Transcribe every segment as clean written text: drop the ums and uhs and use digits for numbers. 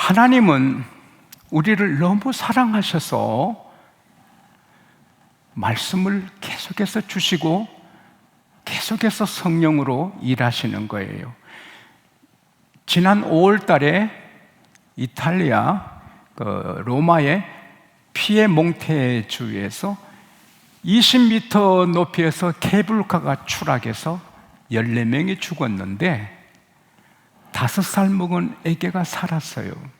하나님은 우리를 너무 사랑하셔서 말씀을 계속해서 주시고 계속해서 성령으로 일하시는 거예요. 지난 5월 달에 이탈리아 로마의 피에몽테 주에서 20m 높이에서 케이블카가 추락해서 14명이 죽었는데 5살 먹은 아기가 살았어요.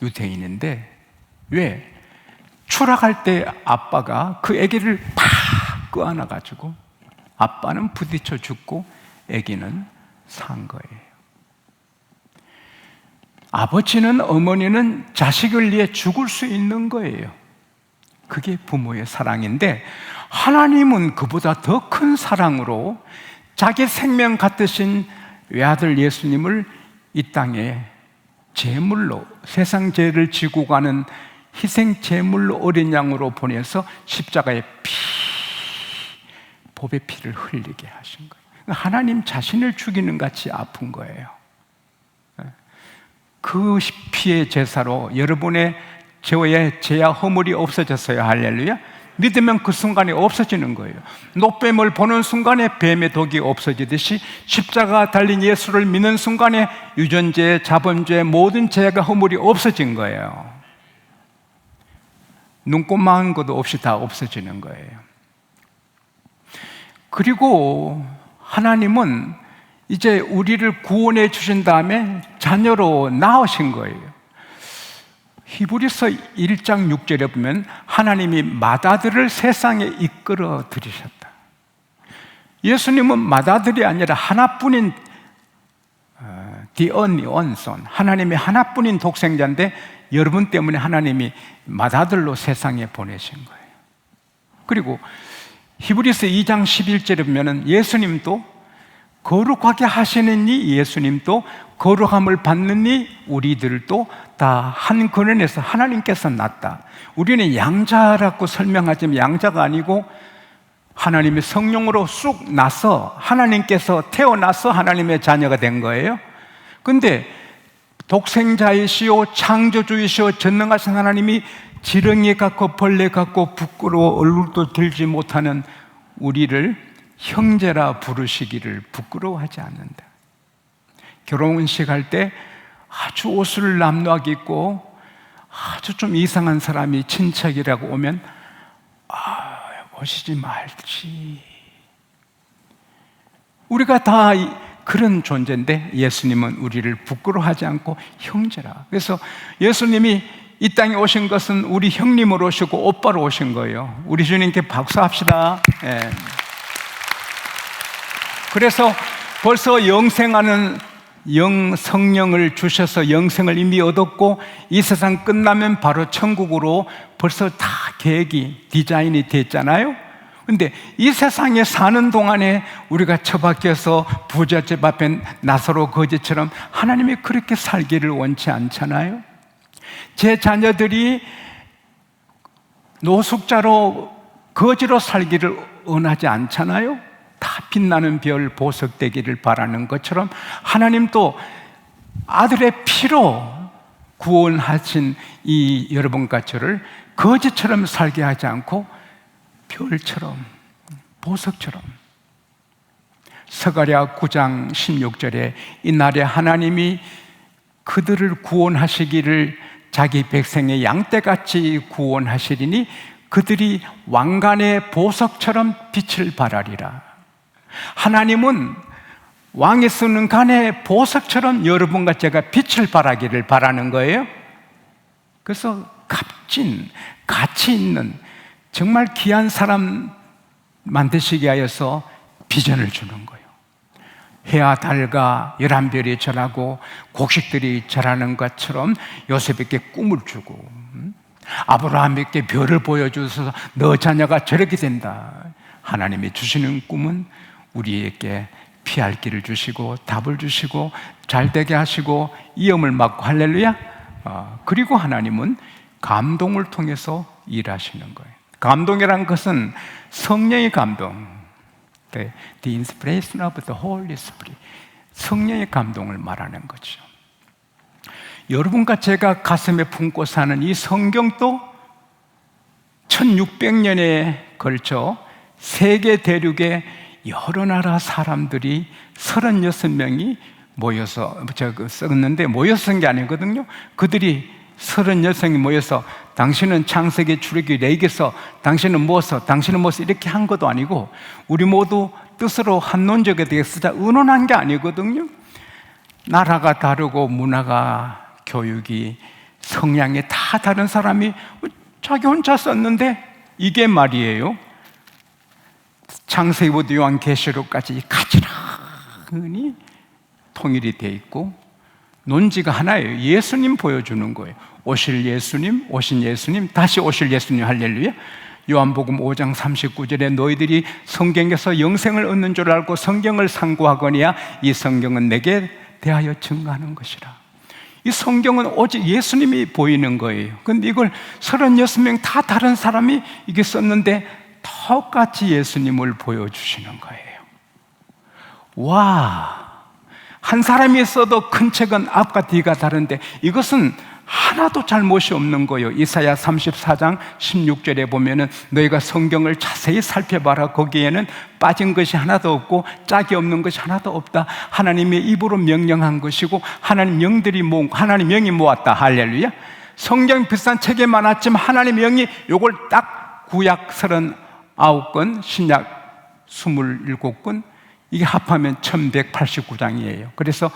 유대인인데 왜? 추락할 때 아빠가 그 아기를 팍 끄안아가지고 아빠는 부딪혀 죽고 아기는 산 거예요. 아버지는, 어머니는 자식을 위해 죽을 수 있는 거예요. 그게 부모의 사랑인데 하나님은 그보다 더 큰 사랑으로 자기 생명 같으신 외아들 예수님을 이 땅에 제물로, 세상 죄를 지고 가는 희생 제물로 어린 양으로 보내서 십자가에 보배 피를 흘리게 하신 거예요. 하나님 자신을 죽이는 같이 아픈 거예요. 그 피의 제사로 여러분의 죄와 허물이 없어졌어요. 할렐루야. 믿으면 그 순간에 없어지는 거예요. 노뱀을 보는 순간에 뱀의 독이 없어지듯이 십자가 달린 예수를 믿는 순간에 유전죄, 자범죄, 모든 죄가 허물이 없어진 거예요. 눈곱만한 것도 없이 다 없어지는 거예요. 그리고 하나님은 이제 우리를 구원해 주신 다음에 자녀로 낳으신 거예요. 히브리서 1장 6절에 보면 하나님이 맏아들을 세상에 이끌어 들이셨다. 예수님은 맏아들이 아니라 하나뿐인 The only one son, 하나님의 하나뿐인 독생자인데 여러분 때문에 하나님이 맏아들로 세상에 보내신 거예요. 그리고 히브리서 2장 11절에 보면 예수님도 거룩하게 하시는 이 예수님도 거룩함을 받는 이 우리들도 다 한 근원에서 하나님께서 낳았다. 우리는 양자라고 설명하지만 양자가 아니고 하나님의 성령으로 쑥 나서 하나님께서 태어나서 하나님의 자녀가 된 거예요. 근데 독생자이시오 창조주이시오 전능하신 하나님이 지렁이 같고 벌레 같고 부끄러워 얼굴도 들지 못하는 우리를 형제라 부르시기를 부끄러워하지 않는다. 결혼식 할 때 아주 옷을 남루하게 입고 아주 좀 이상한 사람이 친척이라고 오면 오시지 말지. 우리가 다 그런 존재인데 예수님은 우리를 부끄러워하지 않고 형제라. 그래서 예수님이 이 땅에 오신 것은 우리 형님으로 오시고 오빠로 오신 거예요. 우리 주님께 박수합시다. 예. 그래서 벌써 영생하는 성령을 주셔서 영생을 이미 얻었고 이 세상 끝나면 바로 천국으로 벌써 다 계획이 디자인이 됐잖아요. 근데 이 세상에 사는 동안에 우리가 처박혀서 부잣집 앞에 나사로 거지처럼 하나님이 그렇게 살기를 원치 않잖아요. 제 자녀들이 노숙자로 거지로 살기를 원하지 않잖아요. 다 빛나는 별 보석되기를 바라는 것처럼 하나님도 아들의 피로 구원하신 이 여러분과 저를 거지처럼 살게 하지 않고 별처럼, 보석처럼. 스가랴 9장 16절에 이날에 하나님이 그들을 구원하시기를 자기 백성의 양떼같이 구원하시리니 그들이 왕관의 보석처럼 빛을 발하리라. 하나님은 왕이 쓰는 간의 보석처럼 여러분과 제가 빛을 발하기를 바라는 거예요. 그래서 값진, 가치 있는 정말 귀한 사람 만드시게 하여서 비전을 주는 거예요. 해와 달과 11별이 절하고 곡식들이 절하는 것처럼 요셉에게 꿈을 주고 아브라함에게 별을 보여주셔서 너 자녀가 저렇게 된다. 하나님이 주시는 꿈은 우리에게 피할 길을 주시고 답을 주시고 잘되게 하시고 위험을 막고 할렐루야. 그리고 하나님은 감동을 통해서 일하시는 거예요. 감동이란 것은 성령의 감동, the inspiration of the Holy Spirit, 성령의 감동을 말하는 거죠. 여러분과 제가 가슴에 품고 사는 이 성경도 1600년에 걸쳐 세계 대륙의 여러 나라 사람들이 36명이 모여서 썼는데, 모여서 쓴 게 아니거든요. 그들이 36명이 모여서 당신은 창세기, 출애굽기, 레위기서, 당신은 뭐서, 당신은 뭐서 이렇게 한 것도 아니고, 우리 모두 뜻으로 한론적에 대해 쓰자 의논한 게 아니거든요. 나라가 다르고 문화가, 교육이, 성향이 다 다른 사람이 자기 혼자 썼는데, 이게 말이에요, 창세기부터 요한계시록까지 가지런히 통일이 되어 있고 논지가 하나예요. 예수님 보여주는 거예요. 오실 예수님, 오신 예수님, 다시 오실 예수님. 할렐루야. 요한복음 5장 39절에 너희들이 성경에서 영생을 얻는 줄 알고 성경을 상고하거니와 이 성경은 내게 대하여 증거하는 것이라. 이 성경은 오직 예수님이 보이는 거예요. 그런데 이걸 36명 다 다른 사람이 이게 썼는데 똑같이 예수님을 보여주시는 거예요. 와, 한 사람이 써도 큰 책은 앞과 뒤가 다른데 이것은 하나도 잘못이 없는 거예요. 이사야 34장 16절에 보면은 너희가 성경을 자세히 살펴봐라. 거기에는 빠진 것이 하나도 없고 짝이 없는 것이 하나도 없다. 하나님의 입으로 명령한 것이고 하나님 영들이 하나님 영이 모았다. 할렐루야. 성경 비싼 책이 많았지만 하나님 영이 요걸 딱 구약 39권, 신약 27권, 이게 합하면 1189장이에요. 그래서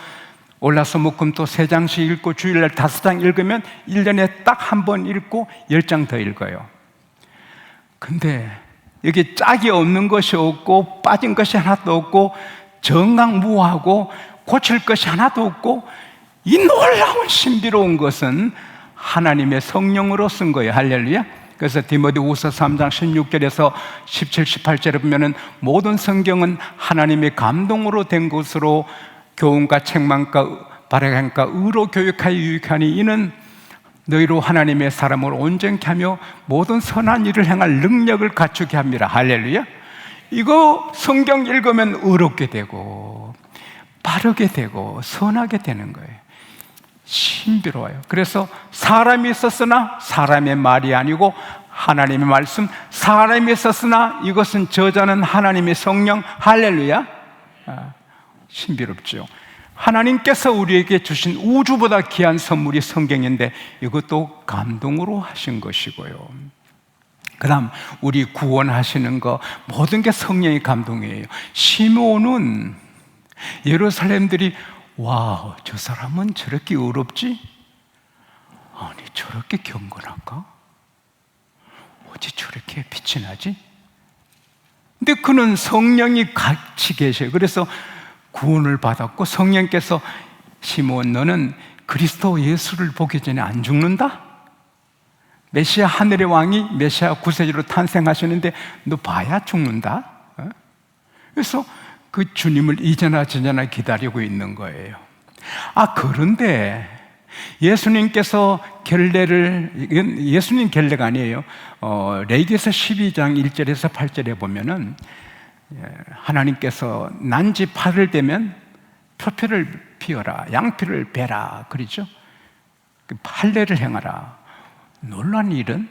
올라서목금토 3장씩 읽고 주일날 5장 읽으면 1년에 딱 한 번 읽고 10장 더 읽어요. 근데 여기 짝이 없는 것이 없고 빠진 것이 하나도 없고 정강무하고 고칠 것이 하나도 없고 이 놀라운 신비로운 것은 하나님의 성령으로 쓴 거예요. 할렐루야. 그래서 디모데후서 3장 16절에서 17, 18절에 보면은 모든 성경은 하나님의 감동으로 된 것으로 교훈과 책망과 바라간과 의로 교육하여 유익하니 이는 너희로 하나님의 사람을 온전케 하며 모든 선한 일을 행할 능력을 갖추게 합니다. 할렐루야. 이거 성경 읽으면 의롭게 되고 바르게 되고 선하게 되는 거예요. 신비로워요. 그래서 사람이 썼으나 사람의 말이 아니고 하나님의 말씀, 사람이 썼으나 이것은 저자는 하나님의 성령. 할렐루야. 신비롭죠. 하나님께서 우리에게 주신 우주보다 귀한 선물이 성경인데 이것도 감동으로 하신 것이고요. 그 다음 우리 구원하시는 거 모든 게 성령의 감동이에요. 시므온은 예루살렘들이 와, 저 사람은 저렇게 의롭지? 아니 저렇게 경건할까? 어찌 저렇게 빛이 나지? 근데 그는 성령이 같이 계셔요. 그래서 구원을 받았고 성령께서 시므온 너는 그리스도 예수를 보기 전에 안 죽는다? 메시아 하늘의 왕이 메시아 구세주로 탄생하시는데 너 봐야 죽는다? 그래서 그 주님을 이제나 저제나 기다리고 있는 거예요. 그런데 예수님께서 예수님 결례가 아니에요. 레위기서 12장 1절에서 8절에 보면은 하나님께서 난지 8일 되면 표피를 피워라, 양피를 베라 그러죠. 할례를 행하라. 놀란 일은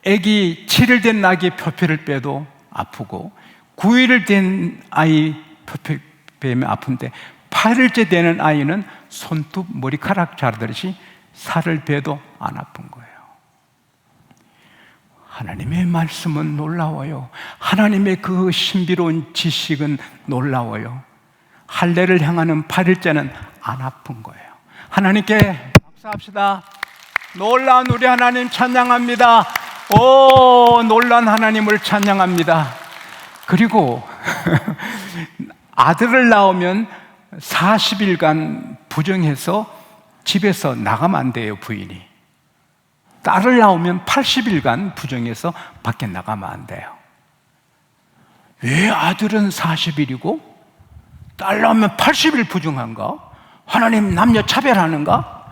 애기 7일 된 낙이 표피를 빼도 아프고 9일 된 아이 표피 빼면 아픈데 8일째 되는 아이는 손톱 머리카락 자르듯이 살을 베도 안 아픈 거예요. 하나님의 말씀은 놀라워요. 하나님의 그 신비로운 지식은 놀라워요. 할례를 향하는 8일째는 안 아픈 거예요. 하나님께 박수합시다. 놀라운 우리 하나님 찬양합니다. 놀라운 하나님을 찬양합니다. 그리고 아들을 낳으면 40일간 부정해서 집에서 나가면 안 돼요, 부인이. 딸을 낳으면 80일간 부정해서 밖에 나가면 안 돼요. 왜 아들은 40일이고 딸 낳으면 80일 부정한가? 하나님 남녀 차별하는가?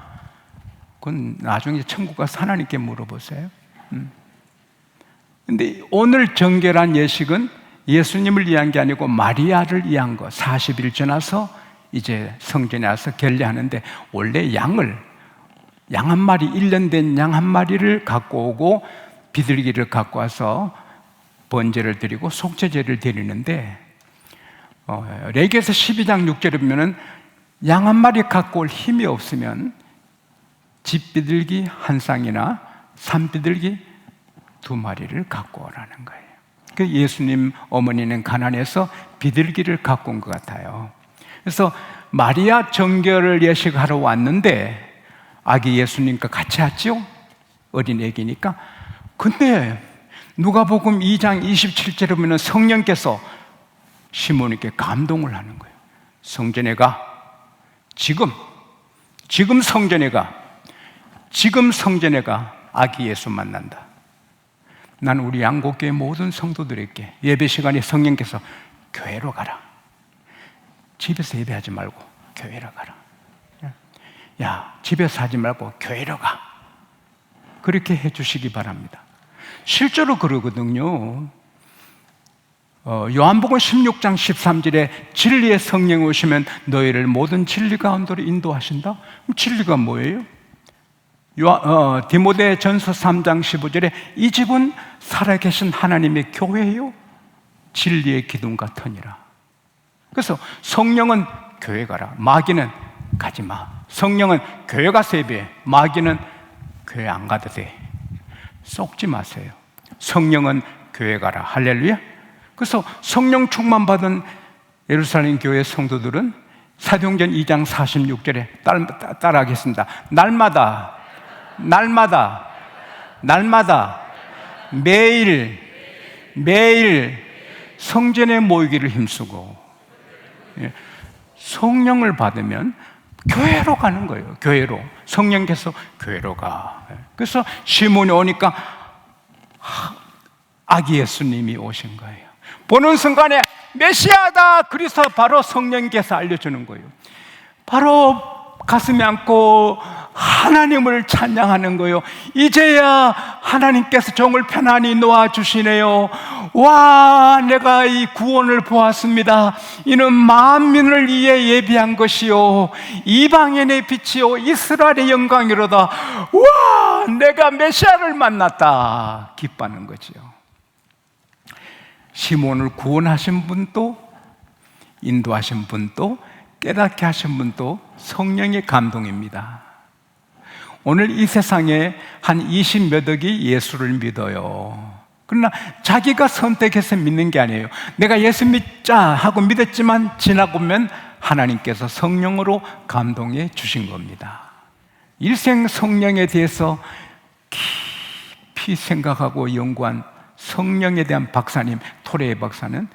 그건 나중에 천국 가서 하나님께 물어보세요. 근데 오늘 정결한 예식은 예수님을 위한 게 아니고 마리아를 위한 거. 40일 지나서 이제 성전에 와서 결례하는데, 원래 양 한 마리, 1년 된 양 한 마리를 갖고 오고 비둘기를 갖고 와서 번제를 드리고 속죄제를 드리는데, 레위기에서 12장 6절에 보면은 양 한 마리 갖고 올 힘이 없으면 집비둘기 한 쌍이나 산비둘기 2마리를 갖고 오라는 거예요. 그 예수님 어머니는 가난해서 비둘기를 갖고 온 것 같아요. 그래서 마리아 정결을 예식하러 왔는데 아기 예수님과 같이 왔죠? 어린 애기니까. 근데 누가복음 2장 27절에 보면 성령께서 시몬에게 감동을 하는 거예요. 성전에 가. 지금 성전에 가. 지금 성전에 가. 아기 예수 만난다. 난 우리 양곡교회 모든 성도들에게 예배 시간에 성령께서 교회로 가라. 집에서 예배하지 말고 교회로 가라. 야, 집에서 하지 말고 교회로 가. 그렇게 해주시기 바랍니다. 실제로 그러거든요. 요한복음 16장 13절에 진리의 성령이 오시면 너희를 모든 진리 가운데로 인도하신다. 그럼 진리가 뭐예요? 디모데전서 3장 15절에 이 집은 살아계신 하나님의 교회요 진리의 기둥 같으니라. 그래서 성령은 교회 가라. 마귀는 가지 마. 성령은 교회 가서 예배해. 마귀는 교회 안 가도 돼. 속지 마세요. 성령은 교회 가라. 할렐루야. 그래서 성령 충만 받은 예루살렘 교회 성도들은 사도행전 2장 46절에 따라하겠습니다. 날마다 매일 성전에 모이기를 힘쓰고, 성령을 받으면 교회로 가는 거예요. 교회로. 성령께서 교회로 가. 그래서 시몬이 오니까 아기 예수님이 오신 거예요. 보는 순간에 메시아다! 그리스도 바로 성령께서 알려주는 거예요. 바로 가슴에 안고 하나님을 찬양하는 거예요. 이제야 하나님께서 종을 편안히 놓아주시네요. 와, 내가 이 구원을 보았습니다. 이는 만민을 위해 예비한 것이요 이방인의 빛이요 이스라엘의 영광이로다. 와, 내가 메시아를 만났다. 기뻐하는 거지요. 시몬을 구원하신 분도, 인도하신 분도, 깨닫게 하신 분도 성령의 감동입니다. 오늘 이 세상에 한 20몇 억이 예수를 믿어요. 그러나 자기가 선택해서 믿는 게 아니에요. 내가 예수 믿자 하고 믿었지만 지나고 보면 하나님께서 성령으로 감동해 주신 겁니다. 일생 성령에 대해서 깊이 생각하고 연구한 성령에 대한 박사님, 토레이 박사는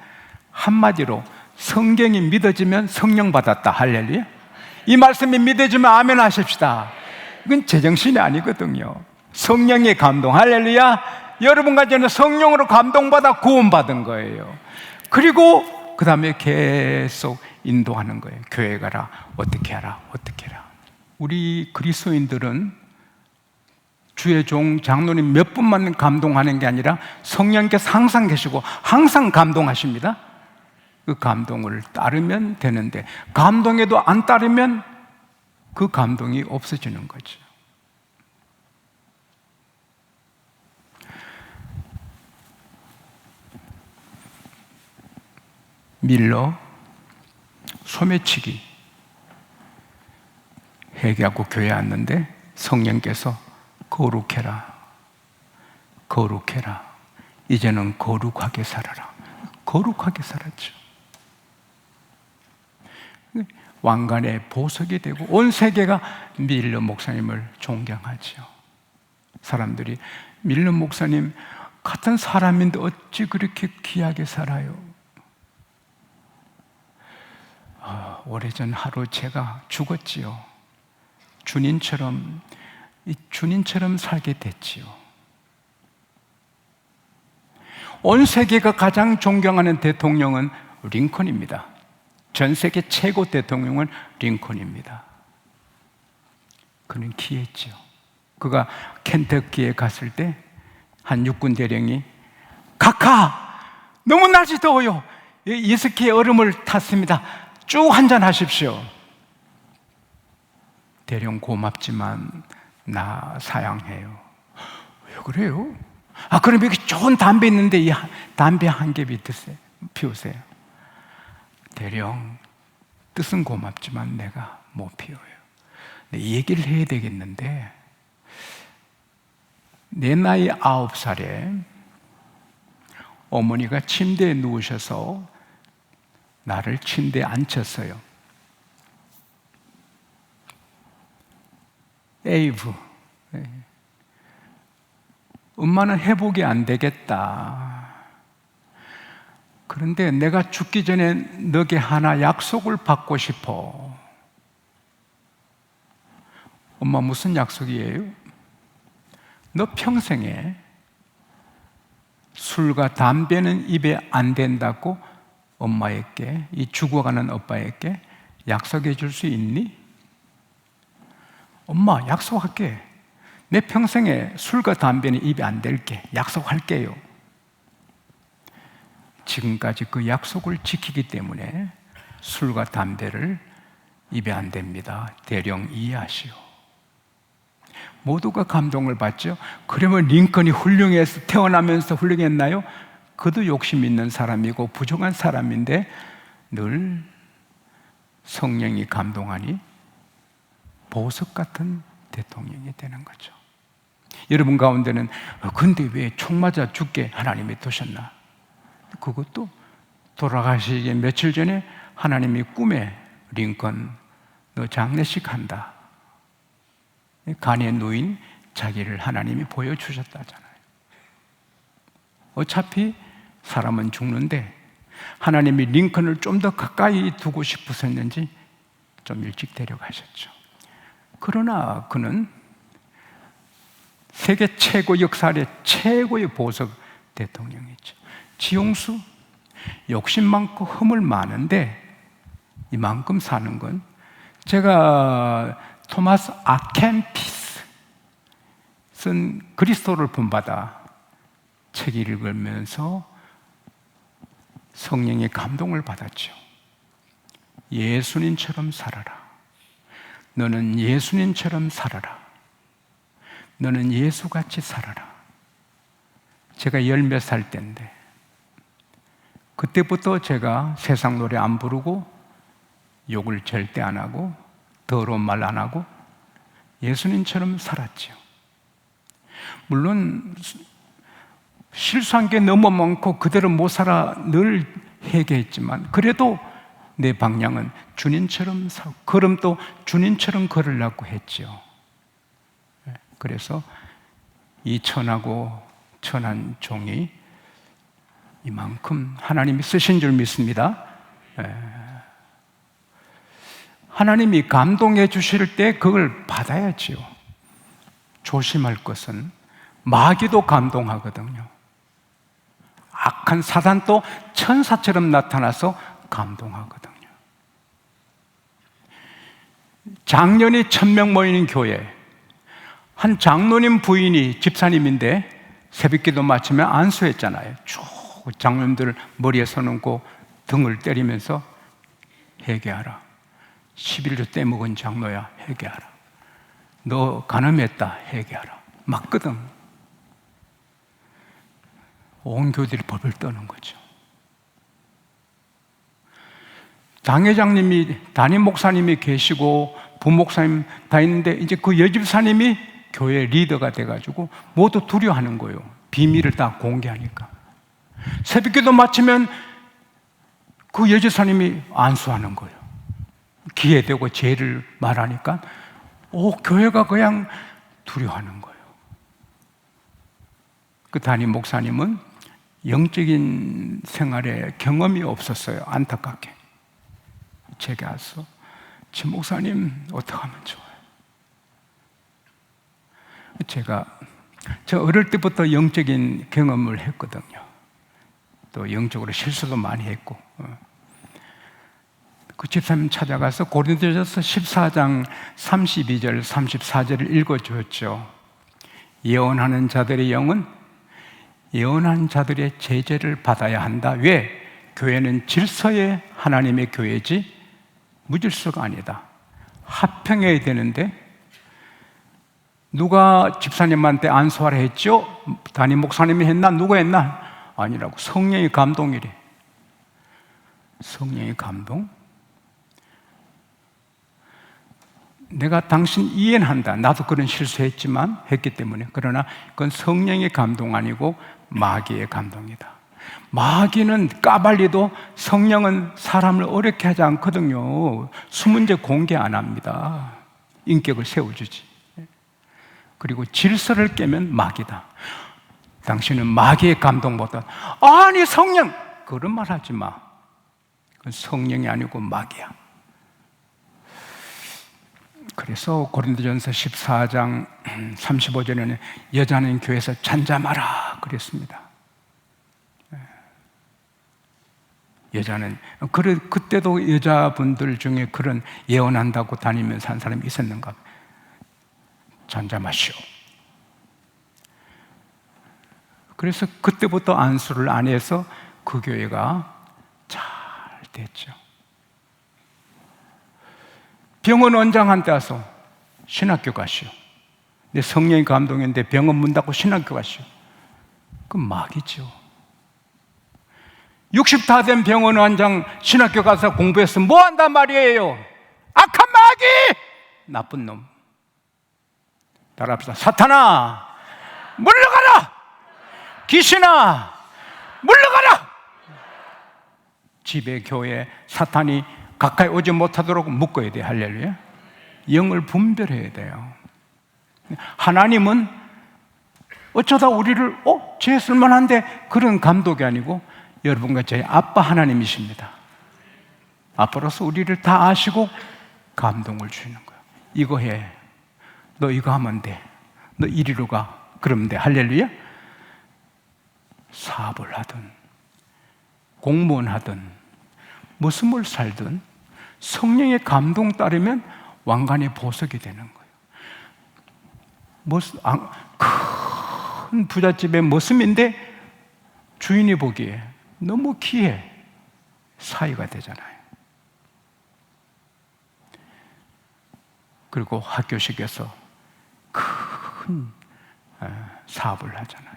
한마디로 성경이 믿어지면 성령 받았다. 할렐루야. 이 말씀이 믿어지면 아멘 하십시다. 이건 제정신이 아니거든요. 성령의 감동. 할렐루야. 여러분과 저는 성령으로 감동받아 구원받은 거예요. 그리고 그 다음에 계속 인도하는 거예요. 교회 가라. 어떻게 하라. 어떻게 해라. 우리 그리스도인들은 주의 종 장로님 몇 분만 감동하는 게 아니라 성령께서 항상 계시고 항상 감동하십니다. 그 감동을 따르면 되는데, 감동에도 안 따르면 그 감동이 없어지는 거죠. 밀러, 소매치기 회개하고 교회에 왔는데 성령께서 거룩해라. 거룩해라. 이제는 거룩하게 살아라. 거룩하게 살았죠. 왕관의 보석이 되고 온 세계가 밀러 목사님을 존경하죠. 사람들이 밀러 목사님 같은 사람인데 어찌 그렇게 귀하게 살아요? 오래전 하루 제가 죽었지요. 주님처럼 살게 됐지요. 온 세계가 가장 존경하는 대통령은 링컨입니다. 전 세계 최고 대통령은 링컨입니다. 그는 귀했죠. 그가 켄터키에 갔을 때 한 육군 대령이 카카, 너무 날씨 더워요. 이스키의 얼음을 탔습니다. 쭉 한잔 하십시오. 대령 고맙지만 나 사양해요. 왜 그래요? 그럼 여기 좋은 담배 있는데 이 담배 한 개비 드세요. 피우세요. 대령 뜻은 고맙지만 내가 못 피워요. 이 얘기를 해야 되겠는데, 내 나이 9살에 어머니가 침대에 누우셔서 나를 침대에 앉혔어요. 에이브, 엄마는 회복이 안 되겠다. 그런데 내가 죽기 전에 너에게 하나 약속을 받고 싶어. 엄마, 무슨 약속이에요? 너 평생에 술과 담배는 입에 안 된다고 엄마에게, 이 죽어가는 오빠에게 약속해 줄 수 있니? 엄마, 약속할게. 내 평생에 술과 담배는 입에 안 댈게. 약속할게요. 지금까지 그 약속을 지키기 때문에 술과 담배를 입에 안 댑니다. 대령 이해하시오. 모두가 감동을 받죠. 그러면 링컨이 훌륭해서 태어나면서 훌륭했나요? 그도 욕심 있는 사람이고 부정한 사람인데 늘 성령이 감동하니 보석 같은 대통령이 되는 거죠. 여러분 가운데는 근데 왜 총 맞아 죽게 하나님이 두셨나? 그것도 돌아가시기 며칠 전에 하나님이 꿈에 링컨 너 장례식 한다. 간에 누인 자기를 하나님이 보여주셨다잖아요. 어차피 사람은 죽는데 하나님이 링컨을 좀 더 가까이 두고 싶으셨는지 좀 일찍 데려가셨죠. 그러나 그는 세계 최고 역사의 최고의 보석 대통령이죠. 지용수, 욕심 많고 허물 많은데 이만큼 사는 건, 제가 토마스 아켄피스 쓴 그리스도를 본받아 책을 읽으면서 성령의 감동을 받았죠. 예수님처럼 살아라. 너는 예수님처럼 살아라. 너는 예수같이 살아라. 제가 10몇 살 때인데 그때부터 제가 세상 노래 안 부르고 욕을 절대 안 하고 더러운 말 안 하고 예수님처럼 살았죠. 물론 실수한 게 너무 많고 그대로 못 살아 늘 회개했지만 그래도 내 방향은 주님처럼 살고 걸음도 주님처럼 걸으려고 했죠. 그래서 이 천하고 천한 종이 이만큼 하나님이 쓰신 줄 믿습니다. 하나님이 감동해 주실 때 그걸 받아야지요. 조심할 것은 마귀도 감동하거든요. 악한 사단도 천사처럼 나타나서 감동하거든요. 장년이 1000명 모이는 교회, 한 장로님 부인이 집사님인데 새벽기도 마치면 안수했잖아요. 쭉 장로님들 머리에 서놓고 등을 때리면서 회개하라. 11조 떼먹은 장로야, 회개하라. 너 간음했다, 회개하라. 맞거든. 온 교들이 벌벌 떠는 거죠. 당회장님이, 담임 목사님이 계시고 부목사님 다 있는데 이제 그 여집사님이 교회 리더가 돼가지고 모두 두려워하는 거예요. 비밀을 다 공개하니까. 새벽기도 마치면 그 여집사님이 안수하는 거예요. 기회 되고 죄를 말하니까 교회가 그냥 두려워하는 거예요. 그 담임 목사님은 영적인 생활에 경험이 없었어요. 안타깝게. 제게 와서 지 목사님 어떻게 하면 좋아요? 제가 어릴 때부터 영적인 경험을 했거든요. 또 영적으로 실수도 많이 했고 그 집사님 찾아가서 고린도전서 14장 32절 34절을 읽어주었죠. 예언하는 자들의 영은 예언한 자들의 제재를 받아야 한다. 왜? 교회는 질서의 하나님의 교회지 무질서가 아니다. 합평해야 되는데 누가 집사님한테 안수하라 했죠? 담임 목사님이 했나? 누가 했나? 아니라고. 성령의 감동이래. 성령의 감동? 내가 당신 이해한다. 나도 그런 실수했지만 했기 때문에. 그러나 그건 성령의 감동 아니고 마귀의 감동이다. 마귀는 까발리도 성령은 사람을 어렵게 하지 않거든요. 수문제 공개 안 합니다. 인격을 세워주지. 그리고 질서를 깨면 마귀다. 당신은 마귀의 감동보다 아니 성령! 그런 말 하지 마. 그건 성령이 아니고 마귀야. 그래서 고린도전서 14장 35절에는 여자는 교회에서 잠잠하라 그랬습니다. 여자는 그때도 여자분들 중에 그런 예언한다고 다니면서 한 사람이 있었는가? 잠잠하시오. 그래서 그때부터 안수를 안 해서 그 교회가 잘 됐죠. 병원 원장한테 와서 신학교 가시오. 내 성령이 감동했는데 병원 문 닫고 신학교 가시오. 그건 마귀죠. 60 다 된 병원 원장 신학교 가서 공부해서 뭐 한단 말이에요? 악한 마귀! 나쁜 놈. 따라합시다. 사탄아, 물러가라! 귀신아, 물러가라! 집에, 교회에 사탄이 가까이 오지 못하도록 묶어야 돼. 할렐루야. 영을 분별해야 돼요. 하나님은 어쩌다 우리를 죄 쓸만한데 그런 감독이 아니고 여러분과 저희 아빠 하나님이십니다. 아빠로서 우리를 다 아시고 감동을 주시는 거예요. 이거 해. 너 이거 하면 돼. 너 이리로 가. 그러면 돼. 할렐루야. 사업을 하든 공무원 하든 무슨 살든 성령의 감동 따르면 왕관의 보석이 되는 거예요. 큰 부잣집의 모습인데 주인이 보기에 너무 귀해. 사이가 되잖아요. 그리고 학교식에서 큰 사업을 하잖아요.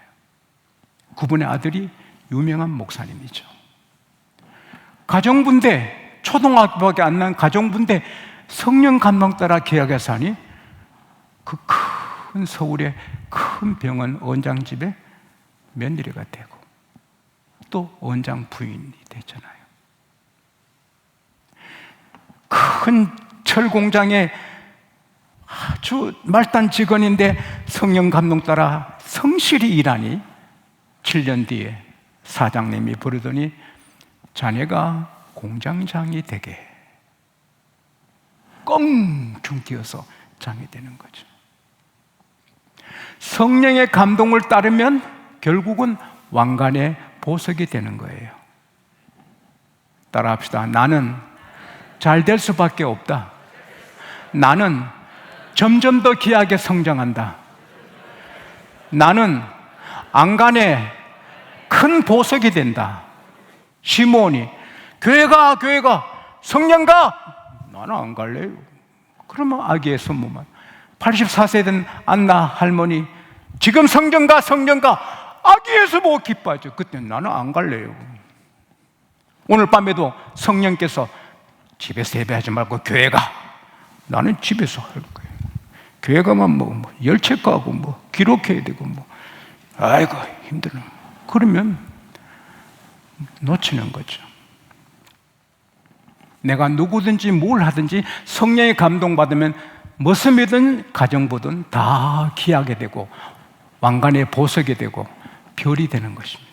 그분의 아들이 유명한 목사님이죠. 가정분대, 초등학교밖에 안 난 가정분대 성령 감동 따라 계약해서 하니 그 큰 서울의 큰 병원 원장집에 며느리가 되고 또 원장 부인이 되잖아요. 큰 철공장에 아주 말단 직원인데 성령 감동 따라 성실히 일하니 7년 뒤에 사장님이 부르더니 자네가 공장장이 되게 껑충 뛰어서 장이 되는 거죠. 성령의 감동을 따르면 결국은 왕관의 보석이 되는 거예요. 따라합시다. 나는 잘 될 수밖에 없다. 나는 점점 더 귀하게 성장한다. 나는 안간에 큰 보석이 된다. 시몬이 교회가 성령가 나는 안 갈래요. 그러면 아기의 손모만 84세 된 안나 할머니 지금 성령가 아기 예수 보고 기뻐하죠. 그때 나는 안 갈래요. 오늘 밤에도 성령께서 집에서 예배하지 말고 교회 가. 나는 집에서 할 거예요. 교회 가면 뭐 열채 가고 기록해야 되고 아이고 힘들어. 그러면 놓치는 거죠. 내가 누구든지 뭘 하든지 성령의 감동받으면 무엇이든 가정보든 다 귀하게 되고 왕관의 보석이 되고 별이 되는 것입니다.